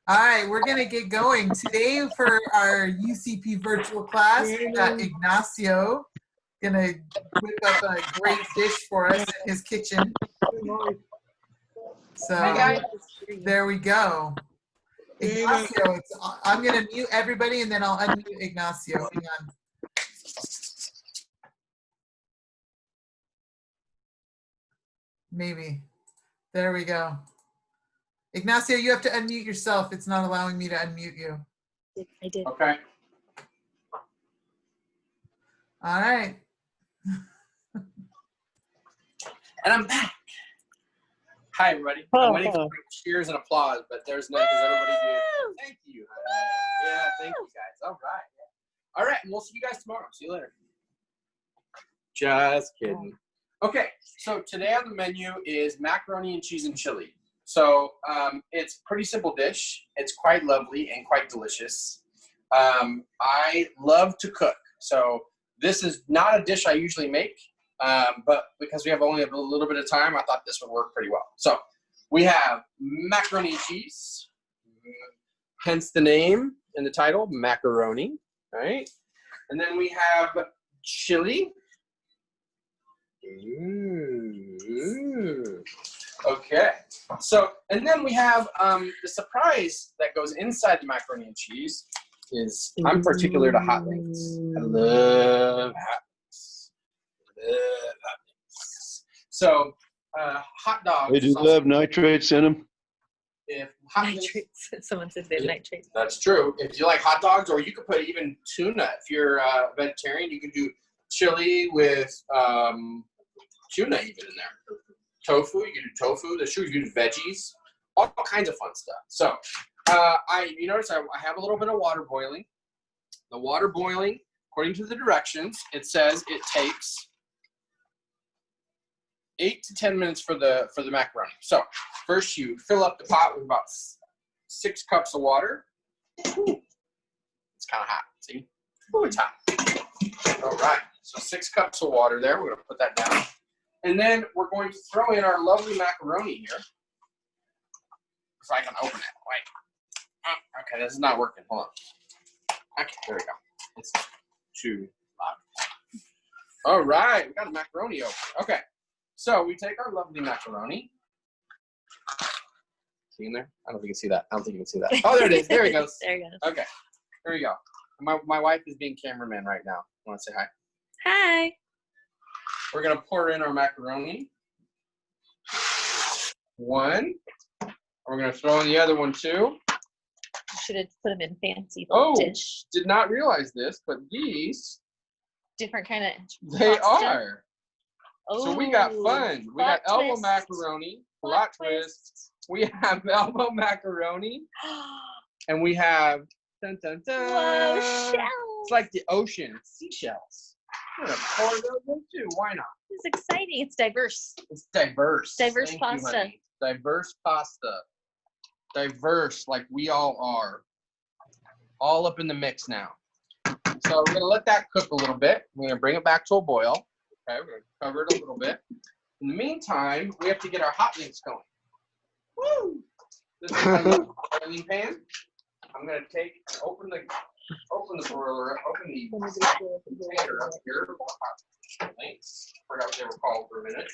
All right, we're going to get going. Today for our UCP virtual class, we got Ignacio going to whip up a great dish for us in his kitchen. So there we go. Ignacio, I'm going to mute everybody and then I'll unmute Ignacio. Hang on. Maybe. There we go. Ignacio, you have to unmute yourself. It's not allowing me to unmute you. I did. Okay. All right. And I'm back. Hi, everybody. I'm waiting for cheers and applause, but there's none because everybody did. Thank you. Yeah, thank you guys. All right. All right, and we'll see you guys tomorrow. See you later. Just kidding. Okay, so today on the menu is macaroni and cheese and chili. So it's a pretty simple dish. It's quite lovely and quite delicious. I love to cook. So this is not a dish I usually make, but because we have only a little bit of time, I thought this would work pretty well. So we have macaroni and cheese, hence the name and the title, macaroni, right? And then we have chili. Okay, so, and then we have the surprise that goes inside the macaroni and cheese is, I'm particular to hot links. I love hot links. So, hot dogs. They do love nitrates in them. If hot Nitrates. Someone said they have nitrates. That's true. If you like hot dogs, or you could put even tuna. If you're a vegetarian, you could do chili with tuna even in there. Tofu, you can do tofu. The shoes, you can do veggies. All kinds of fun stuff. So, you notice I have a little bit of water boiling. The water boiling, according to the directions, it says it takes 8 to 10 minutes for the macaroni. So, first you fill up the pot with about 6 cups of water. Ooh, it's kind of hot. See? Ooh, it's hot. All right. So 6 cups of water there. We're going to put that down. And then we're going to throw in our lovely macaroni here. So I can open it. Wait. Okay, this is not working. Hold on. Okay, there we go. It's too loud. All right, we got a macaroni open. Okay, so we take our lovely macaroni. See in there? I don't think you can see that. I don't think you can see that. Oh, there it is. There it goes. There it goes. Okay, there you go. My wife is being cameraman right now. Want to say hi? Hi. We're going to pour in our macaroni. One. We're going to throw in the other one, too. Should have put them in fancy dish. Did not realize this, but these. Different kind of. They pasta. are. Oh, so we got fun. We got elbow twist. macaroni, plot twist. We have elbow macaroni. And we have. Dun, dun, dun. Whoa, shells. It's like the ocean. Seashells. I'm going to pour those in too. Why not? It's exciting. It's diverse. It's diverse. Diverse Thank pasta. You, honey. Diverse pasta. Diverse like we all are. All up in the mix now. So we're going to let that cook a little bit. We're going to bring it back to a boil. Okay, we're going to cover it a little bit. In the meantime, we have to get our hot links going. Woo! This is my boiling pan. I'm going to open the broiler, open the container up here. Links. Forgot what they were called for a minute.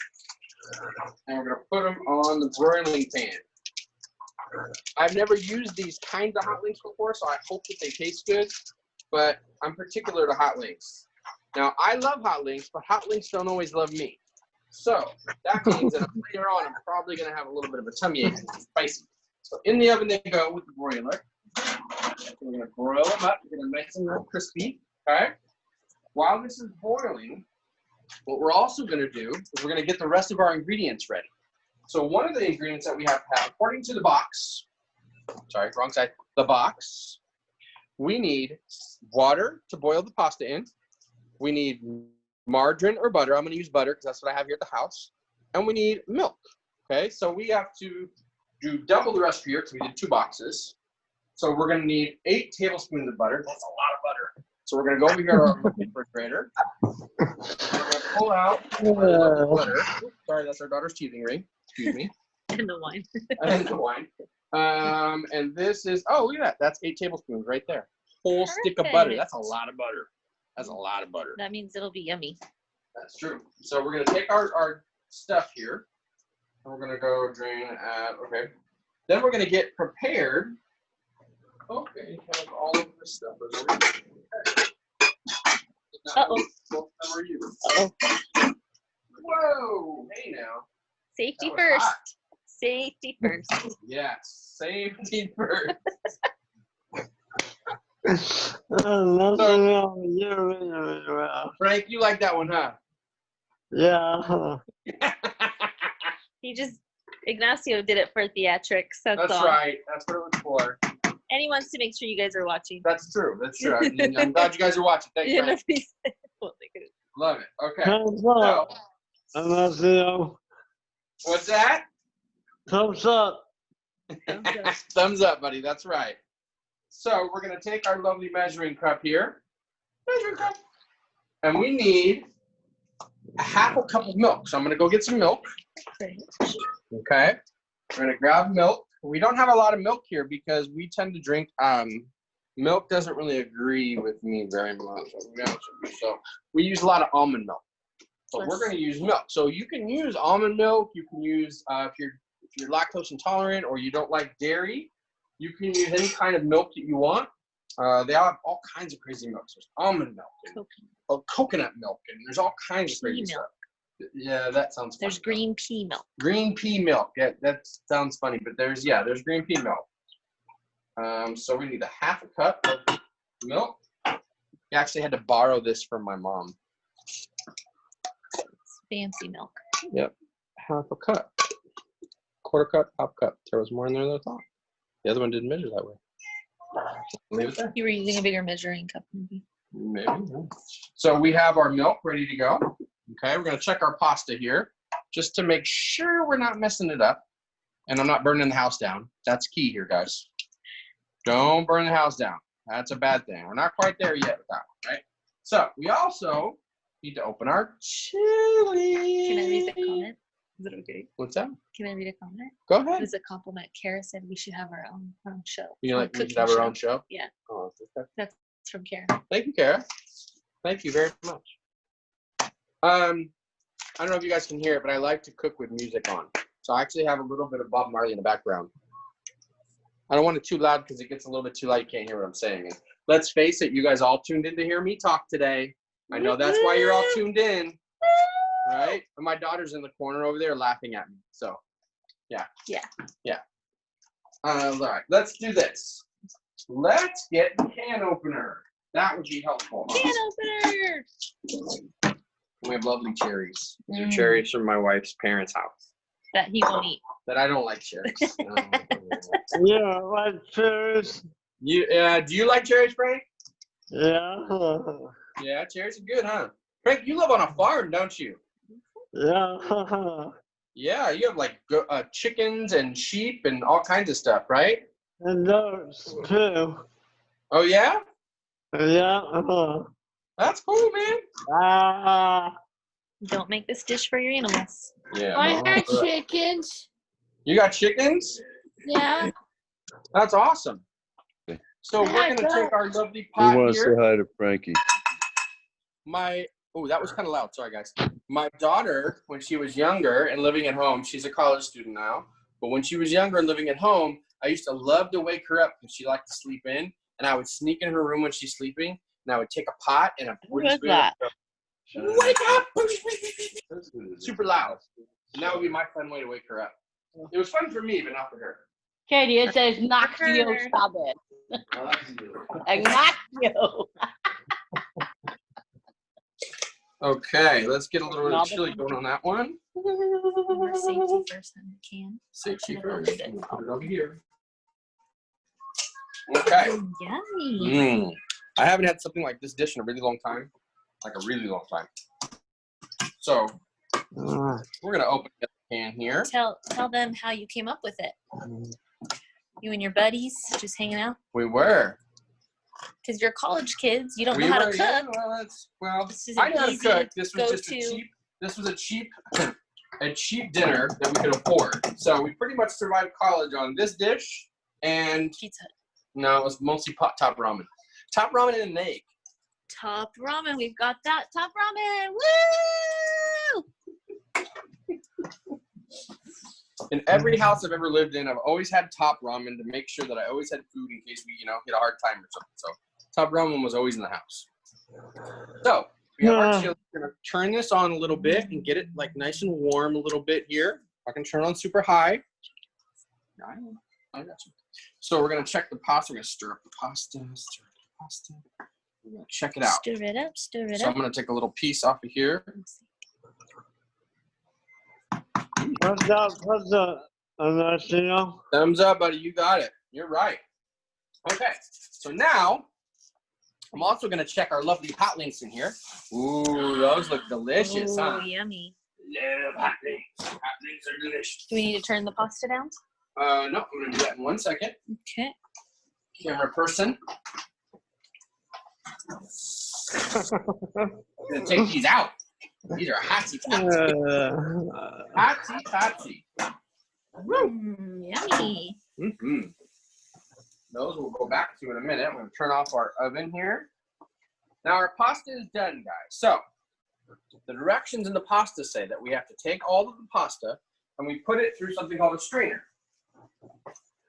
And we're going to put them on the broiling pan. I've never used these kinds of hot links before, so I hope that they taste good. But I'm particular to hot links. Now, I love hot links, but hot links don't always love me. So that means that later on, I'm probably going to have a little bit of a tummy ache. It's spicy. So in the oven they go with the broiler. We're going to broil them up, get them nice and crispy, okay? While this is boiling, what we're also going to do is we're going to get the rest of our ingredients ready. So one of the ingredients that we have to have, according to the box, sorry, wrong side, the box, we need water to boil the pasta in. We need margarine or butter. I'm going to use butter because that's what I have here at the house. And we need milk, okay? So we have to do double the recipe here because we did 2 boxes. So we're going to need 8 tablespoons of butter. That's a lot of butter. So we're going to go over here to our refrigerator. We're going to pull out butter. Sorry, that's our daughter's teething ring. Excuse me. And the wine. And the wine. And this is, oh, look at that. That's 8 tablespoons right there. Whole stick of butter. That's a lot of butter. That's a lot of butter. That means it'll be yummy. That's true. So we're going to take our stuff here. And we're going to go drain at, okay. Then we're going to get prepared. Okay, have all of this stuff. Okay. Uh-oh. What are you? Uh-oh. Whoa! Hey now. Safety That was first. hot. Safety first. Yes, safety first. Frank, you like that one, huh? Yeah. Ignacio did it for theatrics. That's all. Right. That's what it was for. And he wants to make sure you guys are watching. That's true. That's true. I'm glad you guys are watching. Thank you, Frank. Love it. Okay. So, Ignacio, what's that? thumbs up. Thumbs up, buddy. That's right. So we're going to take our lovely measuring cup here. Measuring cup. And we need a half a cup of milk. So I'm going to go get some milk. Okay. We're going to grab milk. We don't have a lot of milk here because we tend to drink, milk doesn't really agree with me very much. So we use a lot of almond milk. But we're going to use milk. So you can use almond milk. You can use, if you're lactose intolerant or you don't like dairy, you can use any kind of milk that you want. They have all kinds of crazy milks. There's almond milk and coconut milk, and there's all kinds of crazy stuff. Yeah, that sounds funny. There's green pea milk. Green pea milk. Yeah, that sounds funny, but there's green pea milk. So we need a half a cup of milk. I actually had to borrow this from my mom. It's fancy milk. Yep, half a cup. Quarter cup, half cup. There was more in there than I thought. The other one didn't measure that way. Leave it there. You were using a bigger measuring cup, maybe. Maybe. Yeah. So we have our milk ready to go. Okay, we're going to check our pasta here just to make sure we're not messing it up and I'm not burning the house down. That's key here, guys. Don't burn the house down. That's a bad thing. We're not quite there yet with that one, right? So we also need to open our chili. Can I read the comment? Is it okay? What's that? Can I read a comment? Go ahead. It was a compliment. Kara said we should have our own show. You like we should have our own show? Yeah. Oh, okay. That's from Kara. Thank you, Kara. Thank you very much. I don't know if you guys can hear it, but I like to cook with music on. So I actually have a little bit of Bob Marley in the background. I don't want it too loud because it gets a little bit too loud. You can't hear what I'm saying. And let's face it, you guys all tuned in to hear me talk today. I know that's why you're all tuned in, right? And my daughter's in the corner over there laughing at me. So, yeah. All right, let's do this. Let's get the can opener. That would be helpful. Can opener. We have lovely cherries. These are cherries from my wife's parents' house. That he won't eat. That I don't like cherries. Yeah, I like cherries. Do you like cherries, Frank? Yeah. Yeah, cherries are good, huh? Frank, you live on a farm, don't you? Yeah. Yeah, you have like chickens and sheep and all kinds of stuff, right? And those too. Oh yeah? Yeah. That's cool, man. Don't make this dish for your animals. Yeah. I got chickens. You got chickens? Yeah. That's awesome. So we're Yeah, gonna take our lovely We pot want to say here. hi to Frankie. Oh, that was kind of loud. Sorry, guys. My daughter, when she was younger and living at home, she's a college student now. But when she was younger and living at home, I used to love to wake her up because she liked to sleep in. And I would sneak in her room when she's sleeping, and I would take a pot and a wooden spoon. Wake up! Super loud. And that would be my fun way to wake her up. It was fun for me, but not for her. Katie, it says Ignacio, stop it. Ignacio. Okay, let's get a little bit of chili going on that one. Remember safety first on the can. Safety first. Put it over here. Okay. Yummy. I haven't had something like this dish in a really long time. Like a really long time. So we're gonna open the can here. Tell them how you came up with it. You and your buddies just hanging out? We were. Because you're college kids, you don't know how to cook. Yeah, well, This is I an know how to easy cook. This was just go-to. this was a cheap a cheap dinner that we could afford. So we pretty much survived college on this dish and Pizza. no, it was mostly top ramen. Top ramen and an egg. Top ramen. We've got that top ramen. Woo! In every house I've ever lived in, I've always had top ramen to make sure that I always had food in case we, hit a hard time or something. So top ramen was always in the house. So we have our chili. We're gonna turn this on a little bit and get it like nice and warm a little bit here. I can turn it on super high. I got you. So we're gonna check the pasta. We're gonna stir up the pasta. We're gonna check it out. Stir it up. Stir it So I'm up. gonna take a little piece off of here. What's up, Ignacio? Thumbs up, buddy. You got it. You're right. Okay. So now I'm also gonna check our lovely hot links in here. Ooh, those look delicious, huh? Oh, yummy. Love hot links. Hot links are delicious. Do we need to turn the pasta down? No, I'm gonna do that in 1 second. Okay. Camera person. I'm gonna take these out. These are hotsy-totsy. Hotsy-totsy. Yummy. Mm-hmm. Those we'll go back to in a minute. I'm going to turn off our oven here. Now our pasta is done, guys. So the directions in the pasta say that we have to take all of the pasta and we put it through something called a strainer.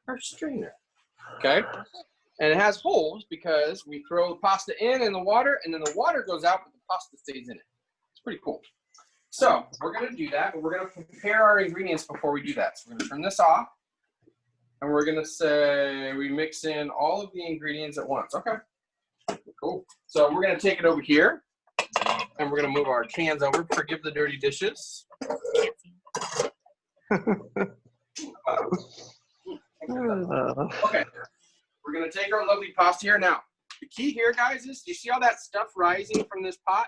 Our strainer. Okay? And it has holes because we throw the pasta in the water, and then the water goes out, but the pasta stays in it. It's pretty cool. So we're going to do that, but we're going to prepare our ingredients before we do that. So we're going to turn this off. And we're going to say we mix in all of the ingredients at once. Okay. Cool. So we're going to take it over here. And we're going to move our cans over. Forgive the dirty dishes. Okay. We're going to take our lovely pasta here. Now, the key here, guys, is you see all that stuff rising from this pot?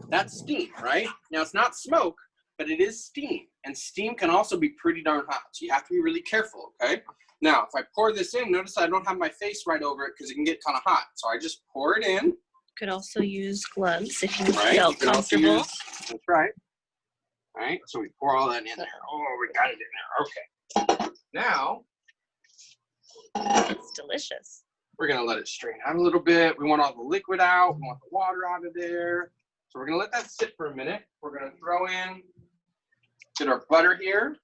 That's steam, right? Now, it's not smoke, but it is steam. And steam can also be pretty darn hot. So you have to be really careful, okay? Now, if I pour this in, notice I don't have my face right over it because it can get kind of hot. So I just pour it in. Could also use gloves if you Right? felt You can also comfortable. that's right. All right, so we pour all that in there. Oh, we got it in there. Okay. Now, It's delicious. we're going to let it strain out a little bit. We want all the liquid out. We want the water out of there. So we're going to let that sit for a minute. We're going to throw in, get our butter here.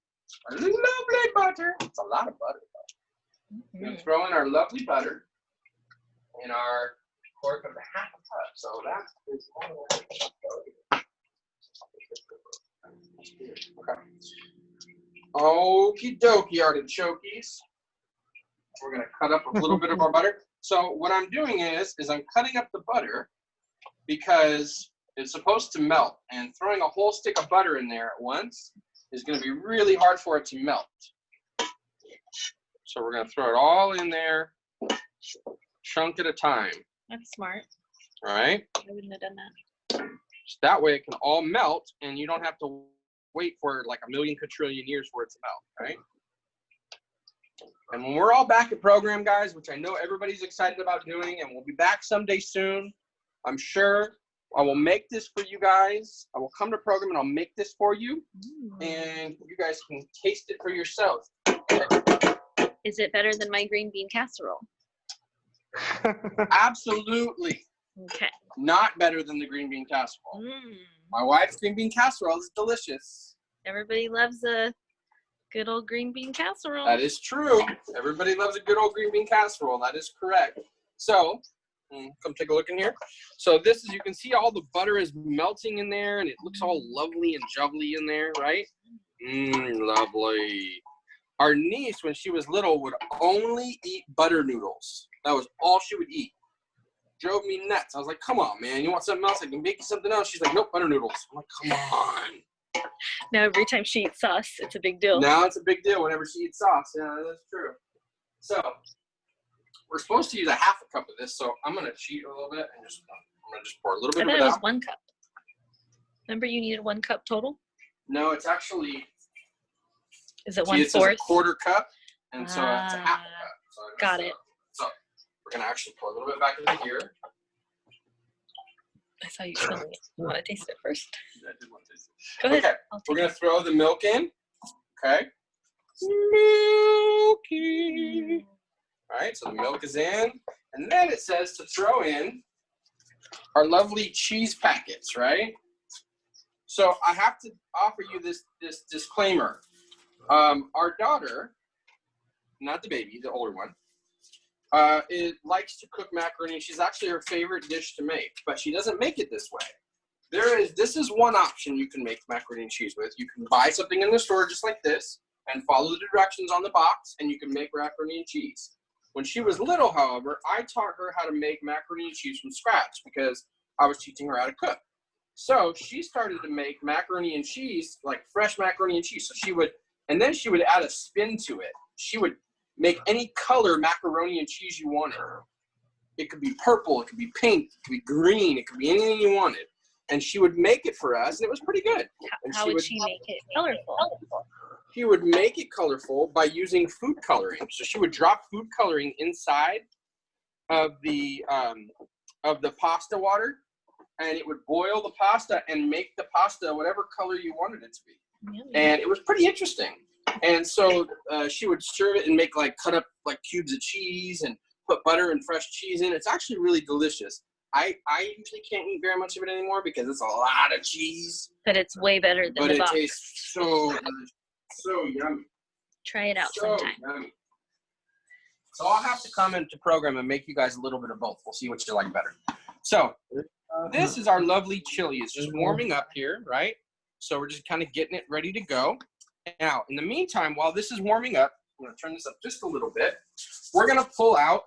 Our lovely butter. It's a lot of butter. We're going to throw in our lovely butter and our quarter of a half a cup. So that is okay. Okie dokie, artichokes. We're going to cut up a little bit of our butter. So what I'm doing is I'm cutting up the butter because it's supposed to melt. And throwing a whole stick of butter in there at once is going to be really hard for it to melt. So we're going to throw it all in there, chunk at a time. That's smart. All right? I wouldn't have done that. So that way it can all melt and you don't have to wait for like a million quadrillion years for it to melt, right? And when we're all back at program, guys, which I know everybody's excited about doing, and we'll be back someday soon, I'm sure I will make this for you guys. I will come to program and I'll make this for you, and you guys can taste it for yourselves. Is it better than my green bean casserole? Absolutely Okay. not better than the green bean casserole. Mm. My wife's green bean casserole is delicious. Everybody loves a good old green bean casserole. That is true. Everybody loves a good old green bean casserole. That is correct. So, come take a look in here. So this is, you can see all the butter is melting in there and it looks all lovely and jubbly in there, right? Lovely. Our niece, when she was little, would only eat butter noodles. That was all she would eat. Drove me nuts. I was like, come on, man. You want something else? I can make you something else. She's like, nope, butter noodles. I'm like, come on. Now every time she eats sauce, it's a big deal. Now it's a big deal whenever she eats sauce. Yeah, that's true. So we're supposed to use a half a cup of this, so I'm gonna cheat a little bit and I'm gonna just pour a little I bit thought of it it was out. 1 cup. Remember you needed 1 cup total? No, it's actually, Is it see, it says 1/4? a quarter cup, and so it's a half a cup. So I Got messed it. up. So we're gonna actually pour a little bit back into here. I saw you smelling it. You want to taste it first? I did want to taste it. Go ahead. Okay, I'll we're take gonna it. throw the milk in. Okay. Milky. All right, so the milk is in, and then it says to throw in our lovely cheese packets, right? So I have to offer you this disclaimer. Our daughter, not the baby, the older one, likes to cook macaroni. She's actually her favorite dish to make, but she doesn't make it this way. This is one option you can make macaroni and cheese with. You can buy something in the store just like this and follow the directions on the box, and you can make macaroni and cheese. When she was little, however, I taught her how to make macaroni and cheese from scratch because I was teaching her how to cook. So she started to make macaroni and cheese, like fresh macaroni and cheese. So she would add a spin to it. She would make any color macaroni and cheese you wanted. It could be purple, it could be pink, it could be green, it could be anything you wanted. And she would make it for us, and it was pretty good. And How would she make it colorful? She would make it colorful by using food coloring. So she would drop food coloring inside of the pasta water, and it would boil the pasta and make the pasta whatever color you wanted it to be. And it was pretty interesting. And so she would serve it and make cut up cubes of cheese and put butter and fresh cheese in. It's actually really delicious. I usually can't eat very much of it anymore because it's a lot of cheese. But it's way better than But the it box. tastes so delicious. So yummy. Try it out So sometime. yummy. So I'll have to come into program and make you guys a little bit of both. We'll see what you like better. So this is our lovely chili. It's just warming up here, right? So we're just kind of getting it ready to go. Now, in the meantime, while this is warming up, I'm going to turn this up just a little bit. We're going to pull out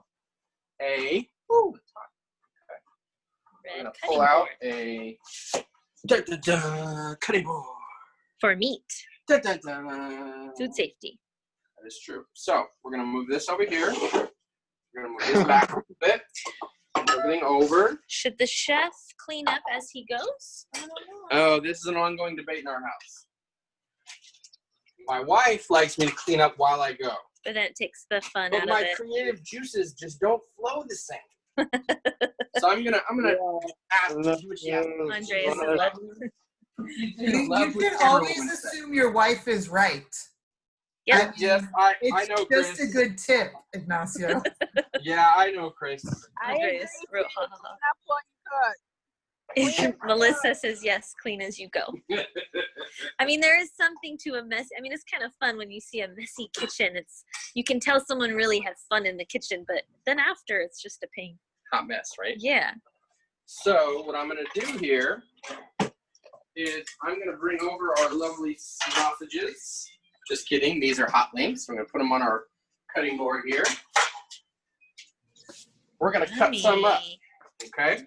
a Red cutting pull out board a cutting board. for meat. Food Food safety. That is true. So we're going to move this over here. We're going to move this back a little bit. Everything over. Should the chef clean up as he goes? I don't know. Oh, this is an ongoing debate in our house. My wife likes me to clean up while I go. But then it takes the fun But out my of it. creative juices just don't flow the same. So I'm gonna ask you what she has. Andreas is like, You can always assume your wife is right. yep. Yes, I It's know, just Chris. a good tip, Ignacio. Yeah, I know, Chris. Andreas wrote, ha ha ha. That's what you cook. Melissa says yes, clean as you go. I mean, there is something to a mess. I mean, it's kind of fun when you see a messy kitchen. You can tell someone really had fun in the kitchen, but then after, it's just a pain. Hot mess, right? Yeah. So what I'm gonna do here is I'm gonna bring over our lovely sausages. Just kidding, these are hot links. We're gonna put them on our cutting board here. We're gonna cut some up, okay?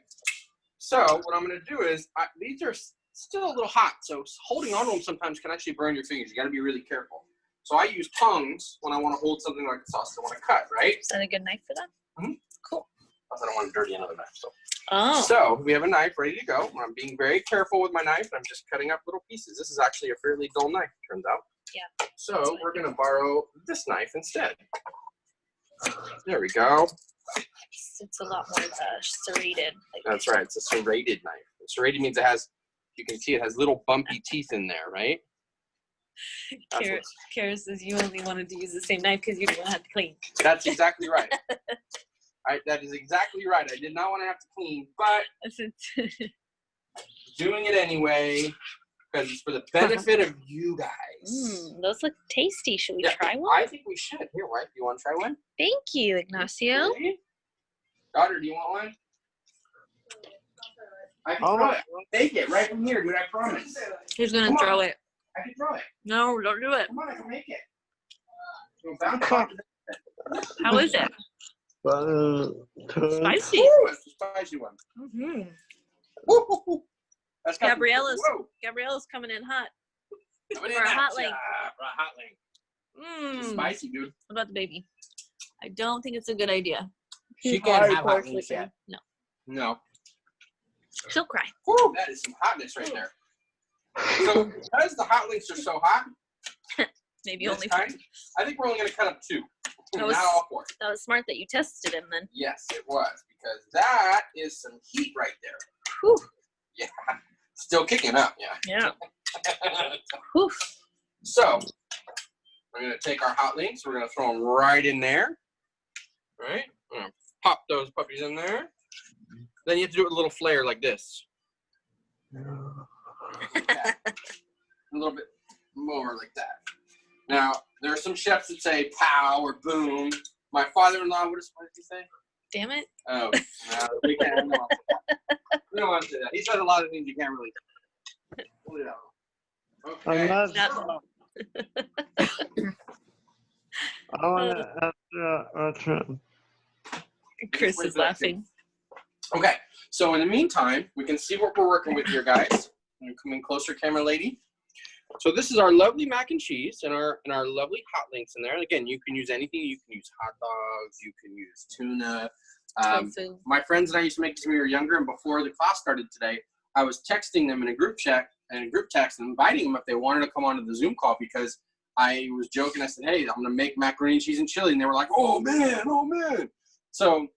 So what I'm gonna do is, these are still a little hot, so holding on to them sometimes can actually burn your fingers. You gotta be really careful. So I use tongs when I wanna hold something like the sausage I wanna cut, right? Is that a good knife for that? Mhm. Cool. I don't want to dirty another knife, so. Oh. So we have a knife ready to go. I'm being very careful with my knife. I'm just cutting up little pieces. This is actually a fairly dull knife, turns out. Yeah. So we're going to borrow this knife instead. There we go. It's a lot more serrated. That's right. It's a serrated knife. Serrated means it has, you can see it has little bumpy teeth in there, right? Kara says you only wanted to use the same knife because you didn't want to have to clean. That's exactly right. That is exactly right. I did not want to have to clean, but doing it anyway because it's for the benefit of you guys. Those look tasty. Should we Yeah, try one? I think we should. Here, wife, you want to try one? Thank you, Ignacio. Ready? Daughter, do you want one? I can Oh, throw it. Take it right from here, dude. I promise. Who's gonna Come on. throw it? I can throw it. No, don't do it. Come on, I can make it. You'll bounce off the- How is it? Spicy. Ooh, it's a spicy one. Mm-hmm. Woo, woo, woo. That's got Gabriella's whoa. coming in hot. For a hot link. For a hot link. It's Mmm. spicy, dude. What about the baby? I don't think it's a good idea. She can't have hot links yet. No. No. She'll cry. Woo, that is some hotness right there. So because the hot links are so hot, Maybe this only. time, I think we're only going to cut up 2. That was- Not all 4. That was smart that you tested him then. Yes, it was, because that is some heat right there. Whew. Yeah. Still kicking up, yeah. Yeah. Oof. So, we're going to take our hot links. We're going to throw them right in there. All right? We're going to pop those puppies in there. Then you have to do it with a little flare like this. Yeah. A little bit more like that. Now, there are some chefs that say pow or boom. My father-in-law, what did he say? Damn it. Oh, no, we can't. We don't want to say that. He says a lot of things you can't really pull it out. Okay. Unless, No. I want to ask Chris is laughing. Okay, so in the meantime, we can see what we're working with here, guys. You come in closer, camera lady. So this is our lovely mac and cheese and our lovely hot links in there. And again, you can use anything. You can use hot dogs. You can use tuna. Tofu. My friends and I used to make this when we were younger. And before the class started today, I was texting them in a group chat and a group text and inviting them if they wanted to come onto the Zoom call because I was joking. I said, hey, I'm going to make macaroni and cheese and chili. And they were like, oh, man. So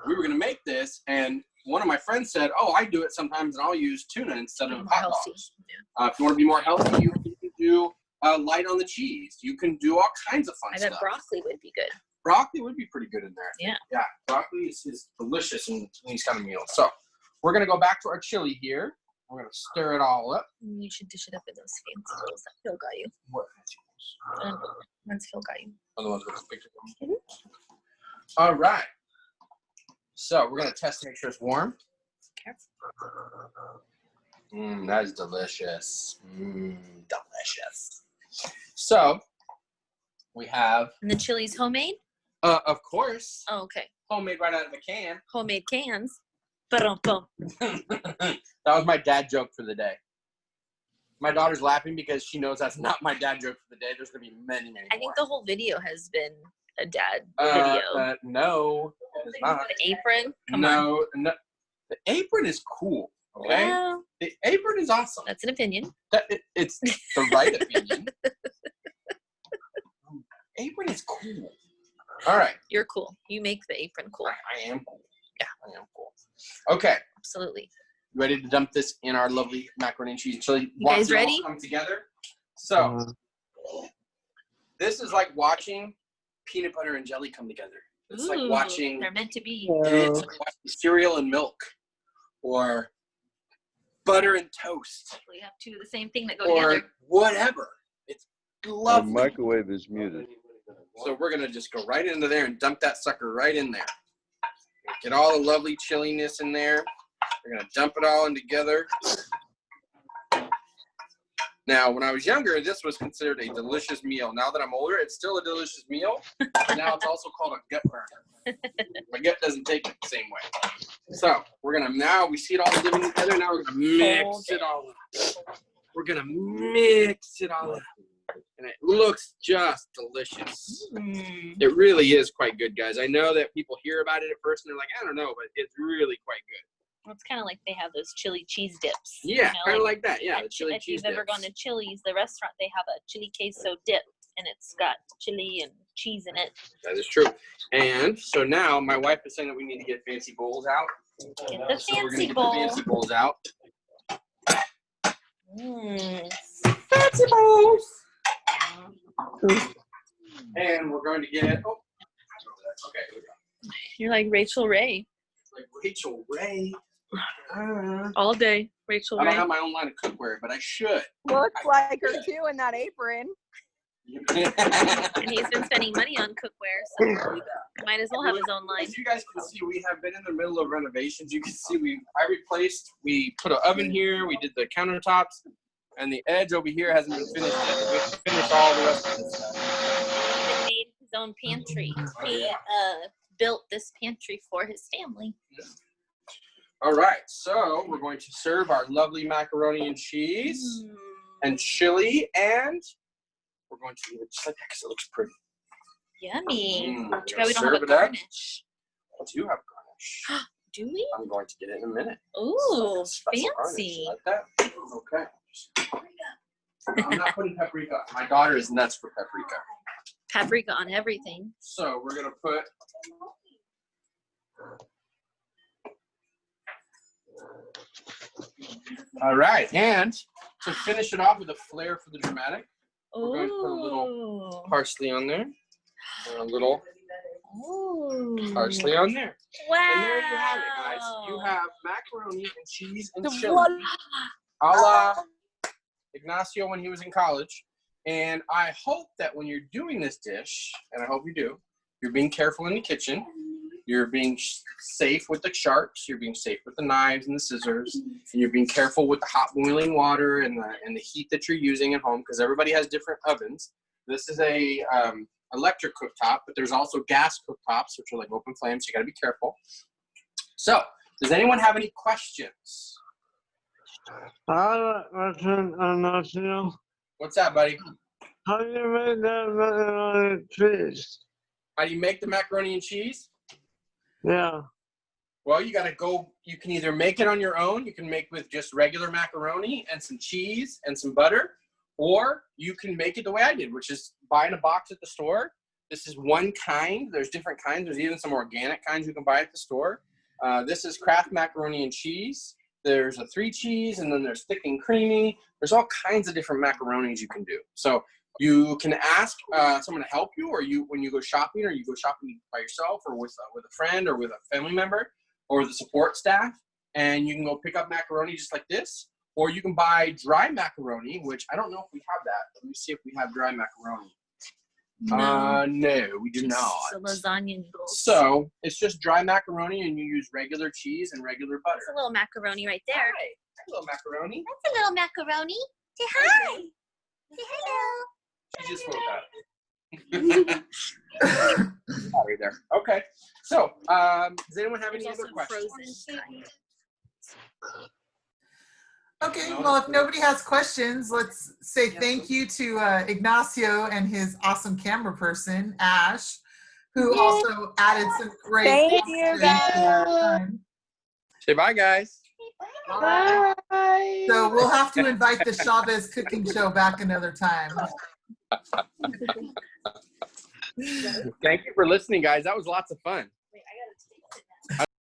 we were going to make this. And one of my friends said, oh, I do it sometimes, and I'll use tuna instead of hot dogs. Yeah. If you want to be more healthy, you can do light on the cheese. You can do all kinds of fun stuff. I bet broccoli would be good. Broccoli would be pretty good in there. Yeah. Yeah, broccoli is delicious in these kind of meals. So we're going to go back to our chili here. We're going to stir it all up. You should dish it up in those fancy bowls that Phil got you. What? Once Phil got you. Other ones with the picture. All right. So we're going to test to make sure it's warm. That is delicious. Delicious. So we have. And the chili's homemade? Of course. Oh, okay. Homemade right out of a can. Homemade cans. Ba-dum-bum. That was my dad joke for the day. My daughter's laughing because she knows that's not my dad joke for the day. There's going to be many more. I think the whole video has been a dad video. No, it's not. The apron? Come on. No. The apron is cool. Okay? Well, the apron is awesome. That's an opinion. It's the right opinion. Apron is cool. All right. You're cool. You make the apron cool. I am cool. Yeah. I am cool. Okay. Absolutely. Ready to dump this in our lovely macaroni and cheese chili? You guys ready? Come together. So, this is like watching peanut butter and jelly come together. It's like watching. They're meant to be. It's like watching cereal and milk, or butter and toast. We have two of the same thing that go or together. Whatever. It's lovely. The microwave is muted. So we're gonna just go right into there and dump that sucker right in there. Get all the lovely chilliness in there. We're gonna dump it all in together. Now, when I was younger, this was considered a delicious meal. Now that I'm older, it's still a delicious meal. Now it's also called a gut burner. My gut doesn't take it the same way. So we're gonna now we see it all living together. Now we're gonna mix it all up. We're gonna mix it all up, and it looks just delicious. It really is quite good, guys. I know that people hear about it at first and they're like, I don't know, but it's really quite good. Well, it's kind of like they have those chili cheese dips. Yeah, kind of like that. Yeah, the chili if cheese you've ever dips. gone to Chili's, the restaurant, they have a chili queso dip, and it's got chili and cheese in it. That is true. And so now my wife is saying that we need to get fancy bowls out. Get the So we're fancy gonna get bowl. the fancy bowls out. Fancy bowls. And we're going to get okay, here we go. You're like Rachel Ray. Like Rachel Ray. All day, Rachel I Ray. don't have my own line of cookware, but I should. Looks like her too in that apron. And he's been spending money on cookware, so might as well have his own line. As you guys can see, we have been in the middle of renovations. You can see we put an oven here, we did the countertops, and the edge over here hasn't been finished yet. We have to finish all the rest of this stuff. He made his own pantry. He built this pantry for his family. All right, so we're going to serve our lovely macaroni and cheese and chili, and we're going to leave it just like that because it looks pretty. Yummy. We're Too gonna bad we don't serve have a it up. garnish. I do have garnish. Do we? I'm going to get it in a minute. Ooh, Special fancy. garnish. Like that? Okay. I'm not putting paprika. My daughter is nuts for paprika. Paprika on everything. So we're going to put All right, and to finish it off with a flair for the dramatic, we're going to put a little Ooh. parsley on there, and a little Ooh. parsley on there. Wow. And there you have it, guys. You have macaroni and cheese and The chili, one- a la Ignacio when he was in college. And I hope that when you're doing this dish, and I hope you do, you're being careful in the kitchen. You're being safe with the sharps. You're being safe with the knives and the scissors. And you're being careful with the hot boiling water and the heat that you're using at home, because everybody has different ovens. This is a electric cooktop, but there's also gas cooktops, which are like open flames. So you got to be careful. So, does anyone have any questions? I reckon Ignacio. What's that, buddy? How do you make that macaroni and cheese? How do you make the macaroni and cheese? Yeah. Well, you got to go. You can either make it on your own. You can make with just regular macaroni and some cheese and some butter, or you can make it the way I did, which is buy in a box at the store. This is one kind. There's different kinds. There's even some organic kinds you can buy at the store. This is Kraft macaroni and cheese. There's a 3 cheese, and then there's thick and creamy. There's all kinds of different macaronis you can do. So you can ask someone to help you, or when you go shopping, or you go shopping by yourself, or with a friend, or with a family member, or the support staff, and you can go pick up macaroni just like this, or you can buy dry macaroni, which I don't know if we have that. Let me see if we have dry macaroni. No, we do not. So lasagna noodles. So it's just dry macaroni, and you use regular cheese and regular butter. That's a little macaroni right there. Hi, hello macaroni. That's a little macaroni. Say hi. Say hello. She just woke up. Sorry there. Okay. So, does anyone have any There's other also questions? frozen kind. Okay, well, if nobody has questions, let's say thank you to Ignacio and his awesome camera person, Ash, who also added some great Thank things you, to our guys. time. Say bye, guys. Bye. So we'll have to invite the Chavez cooking show back another time. Thank you for listening, guys. That was lots of fun.